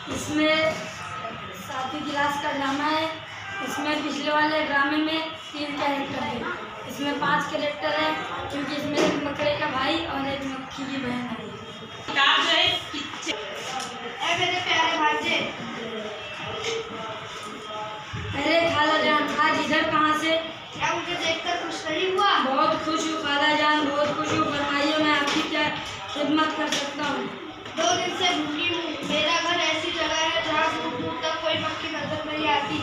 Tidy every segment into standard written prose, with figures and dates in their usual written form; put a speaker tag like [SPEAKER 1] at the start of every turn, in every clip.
[SPEAKER 1] इसमें 7वीं क्लास का ड्रामा है। इसमें पिछले वाले ड्रामे में 3 कैरेक्टर थे, इसमें 5 कैरेक्टर है, क्योंकि इसमें एक मकड़े का भाई और एक मक्खी की बहन है।
[SPEAKER 2] मेरे प्यारे भांजे,
[SPEAKER 1] अरे खाला जान, आज इधर कहाँ से?
[SPEAKER 2] क्या मुझे देखकर खुश नहीं हुआ?
[SPEAKER 1] बहुत खुश हूँ खाला जान, बहुत खुश हूँ। फरमाइए, मैं आपकी क्या खिदमत कर सकता हूँ?
[SPEAKER 2] 2 दिन से भूखी हूँ। मेरा घर ऐसी जगह है जहाँ दूर दूर तक कोई मक्खी नजर नहीं आती।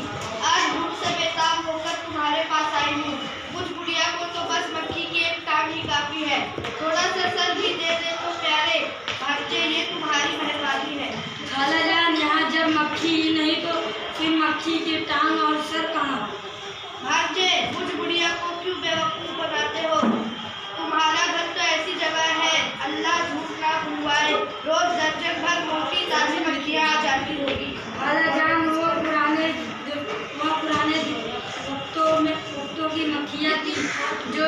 [SPEAKER 2] आज भूख से बेताब होकर तुम्हारे पास आई हूँ। मुझ बुढ़िया को तो बस मक्खी की एक टांग ही काफी है। थोड़ा सा सर भी दे दे तो प्यारे भांजे, ये तुम्हारी मेहरबानी है।
[SPEAKER 1] खाला जान, यहाँ जब मक्खी ही नहीं तो फिर मक्खी की टांग और सर कहाँ?
[SPEAKER 2] भांजे, मुझ बुढ़िया को क्यों बेवकूफ बनाते हो? तुम्हारा घर तो ऐसी जगह है, अल्लाह झूठ ना बुलवाए, रोज दर्जन भर मोटी ताजी मक्खियाँ आ जाती होगी।
[SPEAKER 1] खाला जान, वो पुराने वक्तों की मक्खियाँ थी जो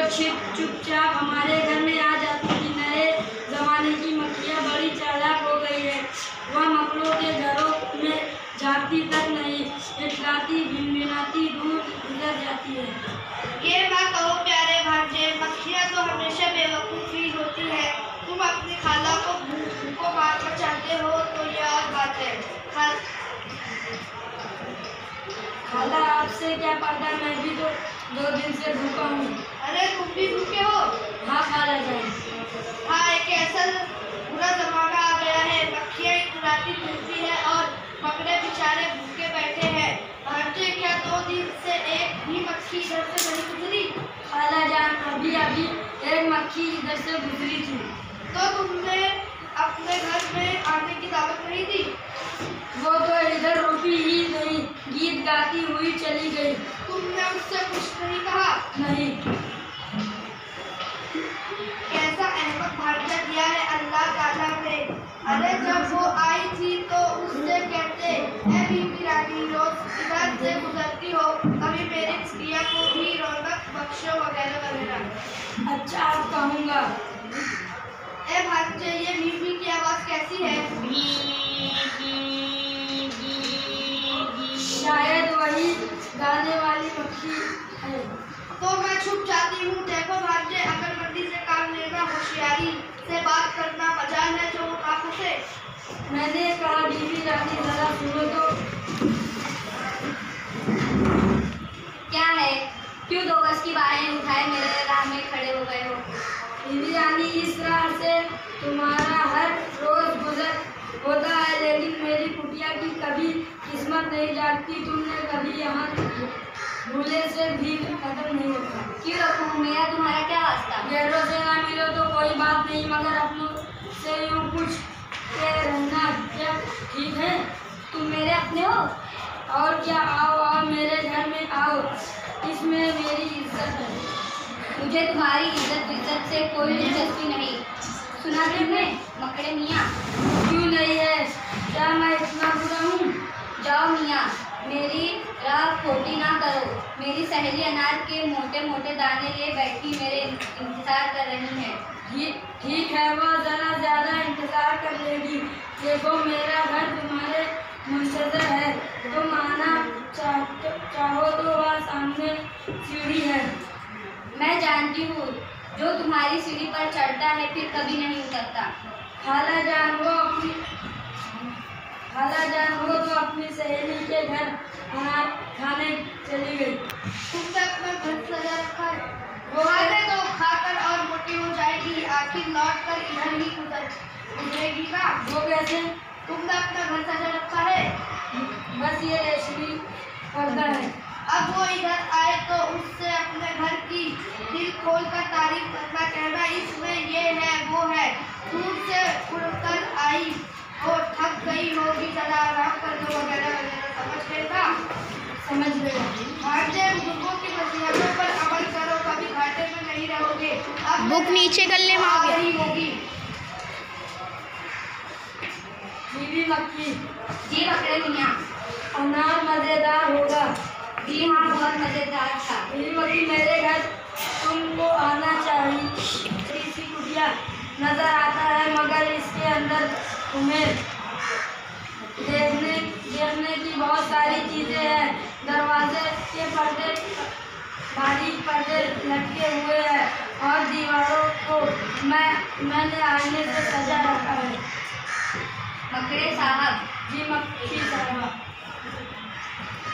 [SPEAKER 1] चुपचाप हमारे घर में आ जाती थी। नए जमाने की मक्खियाँ बड़ी चालाक हो गई है। वह मकड़ों के घरों में झाँकती तक नहीं, इटलाती भिनभिनाती दूर गुजर जाती है।
[SPEAKER 2] ये ना कहो प्यारे भांजे, मक्खियाँ तो हमेशा बेवकूफ़ ही होती है। तुम अपनी खाला को मारना चाहते हो तो ये और बात है।
[SPEAKER 1] खाला, आपसे क्या पर्दा, मैं भी तो 2 दिन से भूखा हूँ।
[SPEAKER 2] अरे तुम भी भूखे हो?
[SPEAKER 1] हाँ खाला जान।
[SPEAKER 2] हाँ, एक ऐसा बुरा जमाना आ गया है, मक्खियाँ इतराती फिरती है और मकड़े बेचारे भूखे बैठे हैं। भांजे, क्या 2 दिन से एक भी मक्खी इधर से नहीं गुजरी?
[SPEAKER 1] खाला जान, अभी अभी एक मक्खी इधर से गुजरी थी।
[SPEAKER 2] तो तुमने अपने घर में आने की दावत नहीं दी?
[SPEAKER 1] वो तो इधर रुकी ही नहीं, गीत गाती हुई चली गई।
[SPEAKER 2] तुमने उससे कुछ नहीं कहा?
[SPEAKER 1] नहीं।
[SPEAKER 2] कैसा अहमद भांजा दिया है अल्लाह ताला ने। अरे जब वो आई थी तो उससे कहते, ऐ बीबी रानी, रोज इधर से गुजरती हो, कभी मेरी प्रिया को भी रौनक बख्शो वगैरह वगैरह।
[SPEAKER 1] अच्छा, आप कहूँगा।
[SPEAKER 2] ए भांजे, ये बीबी की आवाज़ कैसी है?
[SPEAKER 1] शायद वही गाने वाली मक्खी है।
[SPEAKER 2] तो मैं छुप जाती हूँ। देखो भांजे, अकलमंदी से काम लेना, होशियारी से बात करना, मजाल है जो आंखों से।
[SPEAKER 1] मैंने कहा बीबी रानी, जरा सुनो तो।
[SPEAKER 3] क्या है? क्यों 2 गज की बाहें उठाए मेरे राह में खड़े हो गए हो?
[SPEAKER 1] बीबी रानी, इस राह से तुम्हारा हर रोज गुजर होता है, लेकिन मेरी कुटिया की कभी किस्मत नहीं जागती। तुमने कभी यहाँ भूले से भी खत्म नहीं होता।
[SPEAKER 3] क्यों रखूँ? मेरा तुम्हारा क्या वास्ता?
[SPEAKER 1] गैरों से ना मिलो तो कोई बात नहीं, मगर अपनों से यूँ कुछ के रहना क्या ठीक है?
[SPEAKER 3] तुम मेरे अपने हो?
[SPEAKER 1] और क्या, आओ आओ, मेरे घर में आओ, इसमें मेरी इज्जत है।
[SPEAKER 3] मुझे तुम्हारी इज्जत से कोई दिलचस्पी नहीं। सुना तुमने मकड़े मियाँ?
[SPEAKER 1] क्यों नहीं है? क्या मैं इतना बुरा हूँ?
[SPEAKER 3] जाओ मियाँ, मेरी राह खोटी ना करो। मेरी सहेली अनार के मोटे मोटे दाने लिए बैठी मेरे इंतजार कर रही है।
[SPEAKER 1] ठीक है, वो ज़रा ज़्यादा इंतज़ार कर लेगी। देखो, मेरा घर तुम्हारे मुंतज़र है, तुम आना चाहो तो वह सामने सीढ़ी है।
[SPEAKER 3] मैं जानती हूँ, जो तुम्हारी सीढ़ी पर चढ़ता है फिर कभी नहीं उतरता।
[SPEAKER 1] खाला जान, वो तो अपनी सहेली के घर अनार खाने चली गई।
[SPEAKER 2] तुमने अपना घर सजा रखा है? वो आने तो खाकर और मोटी हो जाएगी, आखिर लौट कर इधर ही गुजरेगी ना।
[SPEAKER 1] वो कैसे?
[SPEAKER 2] तुमने अपना घर सजा रखा है?
[SPEAKER 1] बस ये रेशमी पर्दा है।
[SPEAKER 2] अब वो इधर आए तो उससे अपने घर की दिल खोल कर तारीफ करना, कहना इसमें ये है वो है। दूर से उड़कर आई वो थक गई होगी, जरा आराम कर दो वगैरह वगैरह। समझ गए ना?
[SPEAKER 1] समझ गए।
[SPEAKER 2] भांजे, बुजुर्गों की नसीहतों पर अमल करो, कभी घाटे में नहीं रहोगे। अब
[SPEAKER 3] बुक नीचे गले में आ गई
[SPEAKER 2] होगी।
[SPEAKER 1] बीबी मक्खी,
[SPEAKER 3] जी मकड़े मियाँ।
[SPEAKER 1] अनार मज़ेदार होगा।
[SPEAKER 3] जी हाँ, बहुत मज़ेदार था।
[SPEAKER 1] बीबी मक्खी, मेरे घर तुमको आना चाहिए। इसी कुटिया नजर आता है, मगर इसके अंदर तुम्हें देखने के पर्दे बारीक पर्दे लटके हुए हैं और दीवारों को मैंने आईने से सजा रखा है।
[SPEAKER 3] मकड़े साहब।
[SPEAKER 1] जी मक्खी साहब।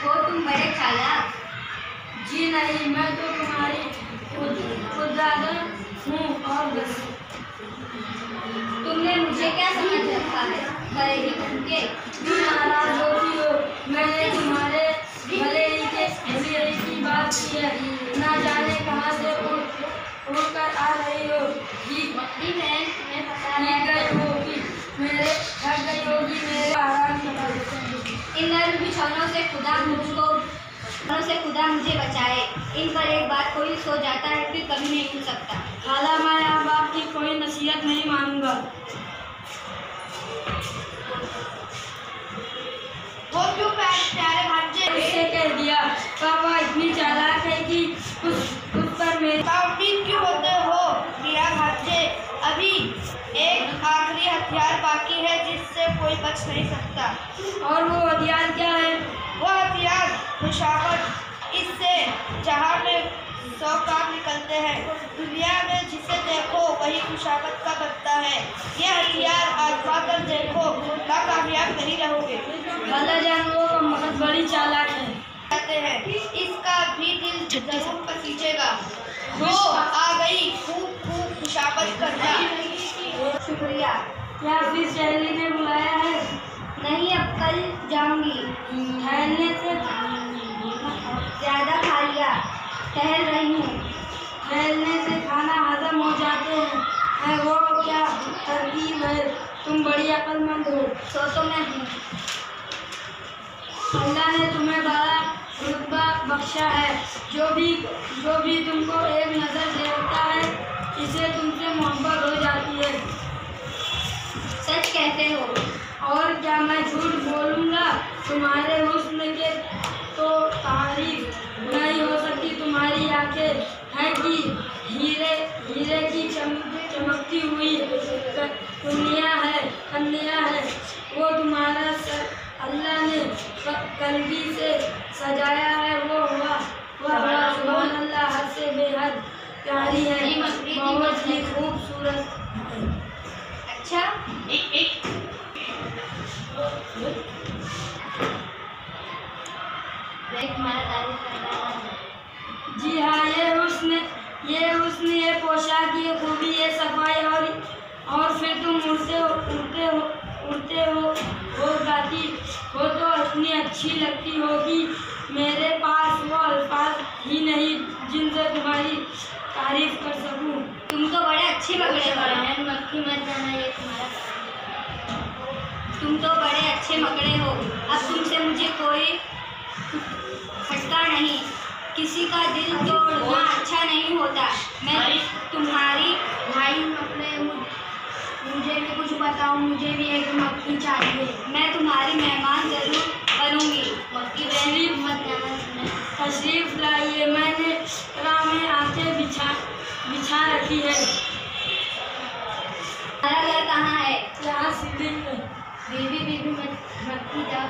[SPEAKER 3] हो तुम बड़े चालाक।
[SPEAKER 1] जी नहीं, मैं तो तुम्हारी खुदादा हूँ और बस।
[SPEAKER 3] तुमने मुझे क्या समझ रखा है? करेगी तुमके?
[SPEAKER 1] तुम नाराज होती हो, मैंने तुम्हारे भले ही की बात की है। ना जाने कहाँ से उड़कर आ रही हो।
[SPEAKER 3] मक्खी बहन, तुम्हें पता है
[SPEAKER 1] थक गई होगी मेरे आराम करो।
[SPEAKER 3] इन नर्म बिछौनों से खुदा मुझे बचाए। इन पर एक बार कोई सो जाता है फिर कभी नहीं उठ सकता।
[SPEAKER 1] खाला, मैं अब आपकी कोई नसीहत नहीं मानूंगा।
[SPEAKER 2] वो क्यों प्यारे भांजे?
[SPEAKER 1] उससे कह दिया, पापा इतनी चालाक है कि उस पर मेरी
[SPEAKER 2] उम्मीद क्यों होते हो मेरा भांजे? अभी एक आखिरी हथियार बाकी है जिससे कोई बच नहीं सकता।
[SPEAKER 1] और वो हथियार क्या है?
[SPEAKER 2] वो हथियार खुशामद। इससे जहाँ में 100 काम निकलते हैं। दुनिया में जिसे देखो वही खुशामद का बनता है। ये हथियार आजमा कर देखो, नाकामयाब नहीं रहोगे।
[SPEAKER 1] खाला जान वो बहुत बड़ी चालाक है।
[SPEAKER 2] कहते हैं इसका भी दिल जरूर पसीजेगा। वो आ गई, खूब खूब खुशामद करना।
[SPEAKER 3] शुक्रिया।
[SPEAKER 1] क्या फिर सहेली ने बुलाया है?
[SPEAKER 3] नहीं, अब कल जाऊंगी।
[SPEAKER 1] ठहरने से
[SPEAKER 3] ज्यादा खा लिया, टहल रही हूँ।
[SPEAKER 1] ठहरने से खाना हजम हो जाते हैं। वो क्या तरकीब है? तुम बड़ी अक्लमंद हो।
[SPEAKER 3] सो तो मैं हूँ।
[SPEAKER 1] अल्लाह ने तुम्हें बड़ा रुतबा बख्शा है। जो भी तुमको एक नज़र देखता है इसे तुमसे मोहब्बत हो जाती है।
[SPEAKER 3] सच कहते हो?
[SPEAKER 1] और क्या मैं झूठ बोलूँगा? तुम्हारे हुस्न के तो तारीफ नहीं हो सकती। तुम्हारी आंखें हैं कि हीरे की चमकती हुई कन्या है। वो तुम्हारा सर अल्लाह ने कलगी से सजाया है। वो बड़ा सुभान अल्लाह, हद से बेहद प्यारी है, बहुत ही खूबसूरत है।
[SPEAKER 3] अच्छा, तुम्हारा तारीफ करता है।
[SPEAKER 1] जी हाँ, ये हुस्न, ये पोशाक, ये खूबी, ये सफाई और फिर तुम उड़ते हो गाती हो तो इतनी अच्छी लगती होगी। मेरे पास वो अल्फाज ही नहीं जिनसे तुम्हारी तारीफ कर सकूं।
[SPEAKER 3] तुम तो बड़े अच्छे मकड़े हो।
[SPEAKER 1] मक्खी मत जाना, ये तुम्हारा।
[SPEAKER 3] तुम तो बड़े अच्छे मकड़े हो। अब तुमसे मुझे कोई खटका नहीं। किसी का दिल तोड़ना अच्छा नहीं होता। मैं तुम्हारी
[SPEAKER 1] भाई मकड़े, मुझे भी कुछ बताओ, मुझे भी एक मक्खी चाहिए।
[SPEAKER 3] मैं तुम्हारी मेहमान जरूर बनूंगी।
[SPEAKER 1] मक्खी तशरीफ मत जाना, तशरीफ लाइए। मैंने राह में आके बिछा रखी है।
[SPEAKER 3] हमारा घर कहाँ है?
[SPEAKER 1] यहाँ सीधी में।
[SPEAKER 3] बीबी मक्खी जाओ।